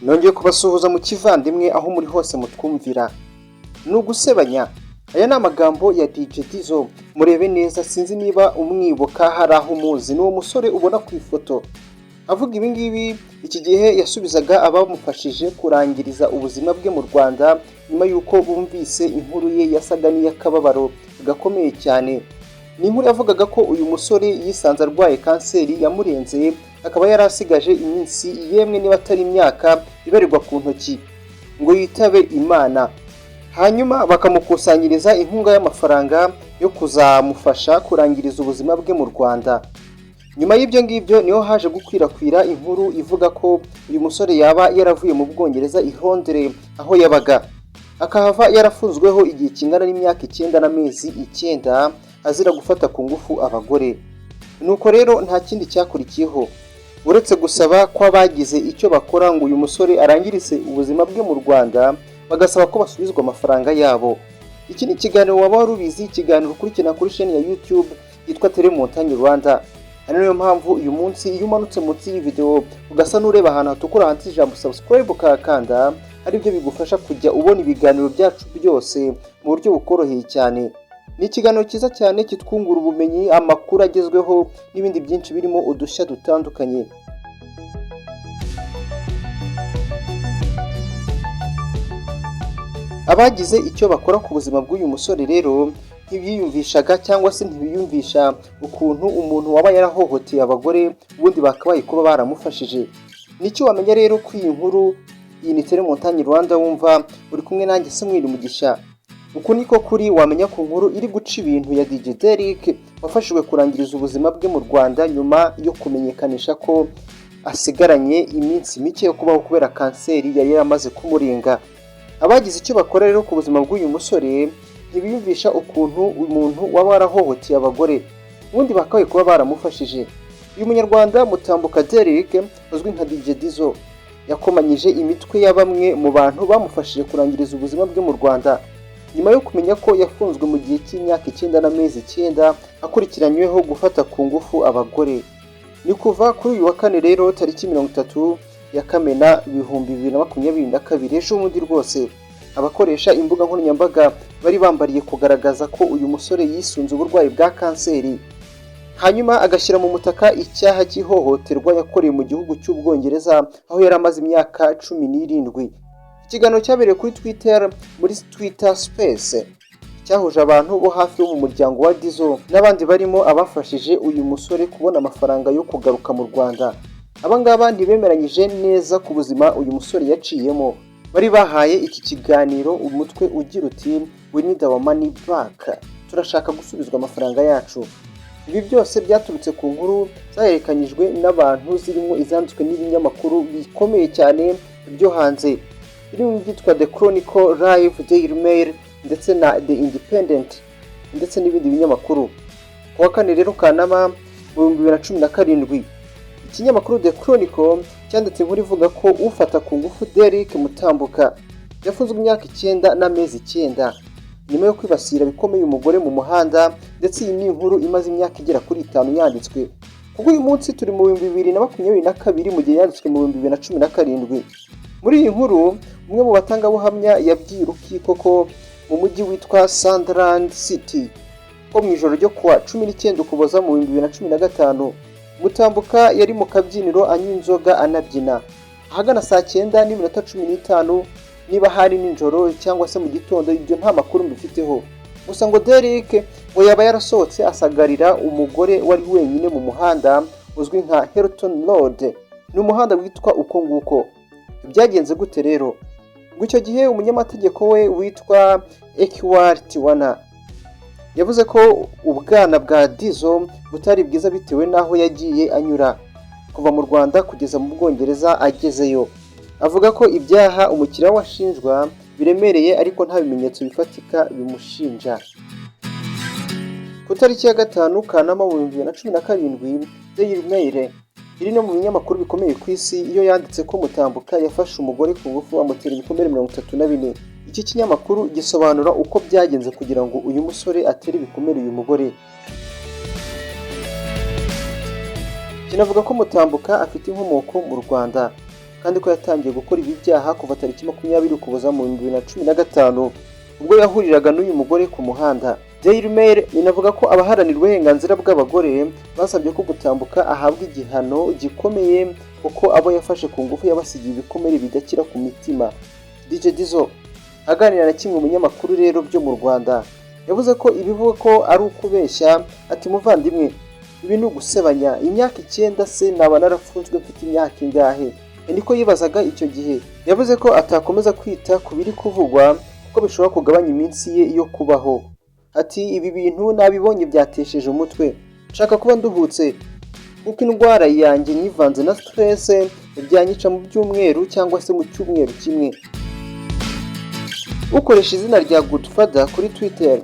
Nongeye kubasuhuza mu kivandimwe aho muri hose mutwumvira. Ni ugusebanya. Aya ni amagambo ya DJ Dizzo. Murebe neza, sinzi niba umwibuka hari aho umuzi. Ni uwo musore ubona ku ifoto. Avuga ibi ngibi iki gihe yasubizaga abamufashije kurangiriza ubuzima bwe mu Rwanda nyuma y'uko bumvise inkuru ye yasaga n'iy'akababaro gakomeye cyane. Ni inkuru yavugaga ko uyu musore yisanze arwaye kanseri yamurenze, akaba yari asigaje iminsi yemwe niba atari imyaka ibarirwa ku ntoki ngo yitabe Imana. Hanyuma bakamukusanyiriza inkunga y'amafaranga yo kuzamufasha kurangiriza ubuzima bwe mu Rwanda. Nyuma y'ibyo ngibyo niho haje gukwirakwira inkuru ivuga ko uyu musore yaba yaravuye mu Bwongereza i Londres aho yabaga, akahava yarafunzweho igihe kingana n'imyaka 9 n'amezi 9 azira gufata ku ngufu abagore. Nuko rero nta kindi cyakurikiyeho uretse gusaba ko abagize icyo bakora ngo uyu musore arangirize ubuzima bwe mu Rwanda, bagasaba ko basubizwa amafaranga yabo. Iki ni ikiganiro waba warubizi, ikiganiro ukurikirana kuri chaîne ya YouTube yitwa Tele Montagne Rwanda. Ari nayo mpamvu uyu munsi iyo umanutse munsi y'iyi video ugasa n'ureba ahantu hatukura handitse ijambo subscribe ukakanda, ari byo bigufasha kujya ubona ibiganiro byacu byose mu buryo bukoroheye cyane. Ni ikiganiro cyiza cyane kitwungura ubumenyi, amakuru agezweho n'ibindi byinshi birimo udushya dutandukanye. Abagize icyo bakora ku buzima bw'uyu musore rero ntibiyumvishaga cyangwa se ntibiyumvisha ukuntu umuntu waba yarahohoteye abagore ubundi bakabaye kuba baramufashije. Nicyo wamenya rero ko iyi nkuru, iyi ni Tele Montagne Rwanda wumva uri kumwe nanjye Samuel Mugisha. Uku niko kuri wamenya ku nkuru iri guca ibintu ya DJ Derrick wafashijwe kurangiriza ubuzima bwe mu Rwanda nyuma yo kumenyekanisha ko asigaranye iminsi mike yo kubaho kubera kanseri yari yaramaze kumurenga. Abagize icyo bakora rero ku buzima bw'uyu musore ntibiyumvisha ukuntu umuntu waba warahohoteye abagore ubundi bakabaye kuba baramufashije. Uyu munyarwanda Mutambuka Derrick uzwi nka DJ Dizzo yakomanyije imitwe ya bamwe mu bantu bamufashije kurangiriza ubuzima bwe mu Rwanda nyuma yo kumenya ko yafunzwe mu gihe cy'imyaka 9 n'amezi 9 akurikiranyweho gufata ku ngufu abagore. Ni kuva kuri uyu wa kane rero tariki 30 ya Kamena 2022 ejo bundi rwose abakoresha imbuga nkoranyambaga bari bambariye kugaragaza ko uyu musore yisunze uburwayi bwa kanseri, hanyuma agashyira mu mutaka icyaha cy'ihohoterwa yakoreye mu gihugu cy'Ubwongereza aho yari amaze imyaka 17. Ikiganiro cyabereye kuri Twitter muri Twitter Space cyahuje abantu bo hafi bo mu muryango wa Dizzo n'abandi barimo abafashije uyu musore kubona amafaranga yo kugaruka mu Rwanda. Abangaba ntibemeranyije neza ku buzima uyu musore yaciyemo. Bari bahaye iki kiganiro umutwe ugira uti "We need our money back", turashaka gusubizwa amafaranga yacu. Ibi byose byaturutse ku nkuru zaherekanyijwe n'abantu zirimo izanditswe n'ibinyamakuru bikomeye cyane byo hanze, birimo byitwa The Chronicle, Live, Daily Mail ndetse na The Independent ndetse n'ibindi binyamakuru. Ku wa kane rero Kanama 2017 ikinyamakuru The Chronicle cyanditse inkuru ivuga ko ufata ku ngufu Derrick Mutambuka yafunzwe imyaka 9 n'amezi 9 nyuma yo kwibasira bikomeye umugore mu muhanda, ndetse iyi ni inkuru imaze imyaka igera kuri 5 yanditswe. Kuko uyu munsi turi mu 2022 mu gihe yanditswe mu 2017. Muri iyi nkuru umwe mu batangabuhamya yabwiye urukiko ko mu mujyi witwa Sunderland City ko mu ijoro ryo kuwa 19 Ukuboza mu 2015 Mutambuka yari mu kabyiniro anywa inzoga anabyina ahagana saa 9:15 niba hari ninjoro cyangwa se mu gitondo, ibyo nta makuru mbifiteho. Gusa ngo Derrick ngo yaba yarasohotse asagarira umugore wari wenyine mu muhanda uzwi nka Hilton Road. Ni umuhanda witwa uko nguko. Byagenze gute rero? Ngo icyo gihe umunyamategeko we witwa Ekwar Tiwana yavuze ko ubwana bwa Dizzo butari bwiza bitewe n'aho yagiye anyura kuva mu Rwanda kugeza mu Bwongereza agezeyo. Avuga ko ibyaha umukiriya washinjwa biremereye ariko nta bimenyetso bifatika bimushinja. Ku tariki ya 5 Kanama 2017 Daily Mail iri no mu binyamakuru bikomeye ku isi iyo yanditse ko Mutambuka yafashe umugore ku ngufu amutera ibikomere 34. Iki kinyamakuru gisobanura uko byagenze kugira ngo uyu musore atere ibikomere uyu mugore. Kinavuga ko Mutambuka afite inkomoko mu Rwanda kandi ko yatangiye gukora ibi byaha kuva tariki 20 Ukuboza mu 2015 ubwo yahuriraga n'uyu mugore ku muhanda. Daily Mail inavuga ko abaharanira uburenganzira bw'abagore basabye ko gutambuka ahabwa igihano gikomeye kuko abo yafashe ku ngufu yabasigiye ibikomere bidakira ku mitima. DJ Dizzo aganira na kimwe mu binyamakuru rero byo mu Rwanda yavuze ko ibivuga ko ari ukubeshya. Ati muvandimwe, ibi ni ugusebanya, imyaka 9 se naba narafunzwe mfite imyaka ingahe? Niko yibazaga icyo gihe. Yavuze ko atakomeza kwita ku biri kuvugwa kuko bishobora kugabanya iminsi ye yo kubaho. Ati ibi bintu nabibonye byatesheje umutwe, nshaka kuba nduhutse kuko indwara yanjye nivanze na stress byanyica mu byumweru cyangwa se mu cyumweru kimwe. Ukoresha izina rya Godfather kuri Twitter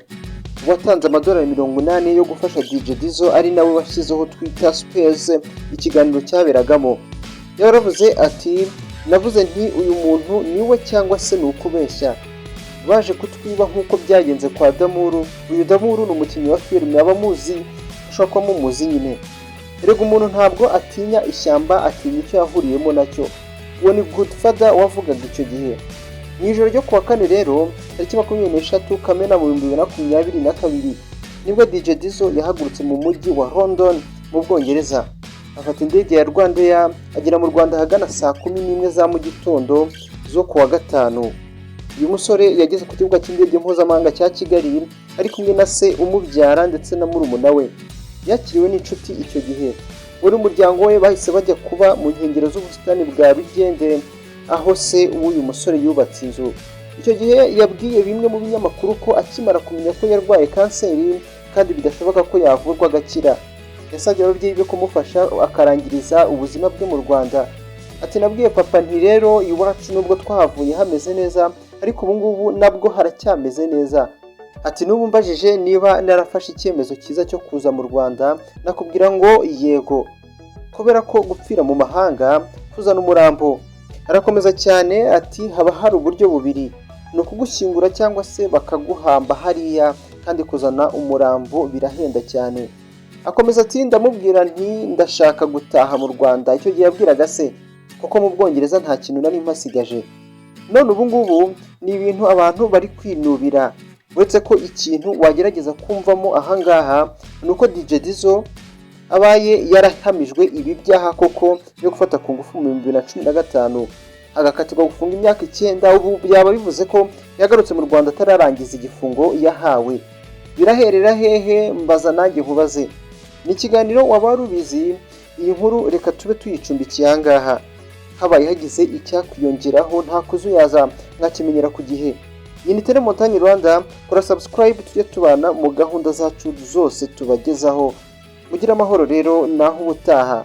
watanze amadolari 80 yo gufasha DJ Dizzo ari nawe washyizeho Twitter Space ikiganiro cyaberagamo. Yaravuze ati navuze nti uyu muntu niwe cyangwa se nukubeshya, baje kutwiba nk'uko byagenze kwa Damuru. Uyu Damuru ni umukinnyi wa filime abamuzi ushobora kuba mumuzi nyine. Erega umuntu ntabwo atinya ishyamba, atinya icyo yahuriyemo nacyo. Uwo ni Godfather wavugaga icyo gihe. Mu ijoro ryo kuwa kane rero tariki 23 Kamena mu 2022 nibwo DJ Dizzo yahagurutse mu mujyi wa London mu Bwongereza, afata indege ya Rwandair agera mu Rwanda hagana saa 11 za mu gitondo zo kuwa gatanu. Uyu musore yageze ku kibuga cy'indege mpuzamahanga cya Kigali ari kumwe na se umubyara ndetse na murumuna we. Yakiriwe n'inshuti icyo gihe. Uri umuryango we bahise bajya kuba mu nkengero z'ubusitani bwa Rugende aho se w'uyu musore yubatse inzu. Icyo gihe yabwiye bimwe mu binyamakuru ko akimara kumenya ko yarwaye kanseri kandi bidashoboka ko yavurwa agakira, yasabye ababyeyi be kumufasha akarangiriza ubuzima bwe mu Rwanda. Ati nabwiye papa nti rero iwacu nubwo twahavuye hameze neza ariko ubu ngubu nabwo haracyameze neza. Ati n'ubu mbajije niba narafashe icyemezo cyiza cyo kuza mu Rwanda nakubwira ngo yego, kubera ko gupfira mu mahanga kuzana umurambo. Arakomeza cyane ati haba hari uburyo bubiri, ni ukugushyingura cyangwa se bakaguhamba hariya, kandi kuzana umurambo birahenda cyane. Akomeza ati ndamubwira nti ndashaka gutaha mu Rwanda. Icyo gihe yabwiraga se kuko mu Bwongereza nta kintu nari mpasigaje. None ubu ngubu ni ibintu abantu bari kwinubira, uretse ko ikintu wagerageza kumvamo ahangaha nuko DJ Dizzo abaye yarahamijwe ibi byaha koko yo gufata ku ngufu mu 2015 agakatirwa gufunga imyaka 9. Ubu byaba bivuze ko yagarutse mu Rwanda atararangiza igifungo yahawe. Biraherera hehe? Mbaza nanjye nkubaze. Ni ikiganiro waba rubizi. Iyi nkuru reka tube tuyicumbikiye ahangaha, habaye hagize icyakwiyongeraho nta kuzuyaza mwakimenyera ku gihe. Iyi ni Tele Montagne Rwanda, kora subscribe tujye tubana mu gahunda zacu zose tubagezaho. Mugira amahoro rero naho ubutaha.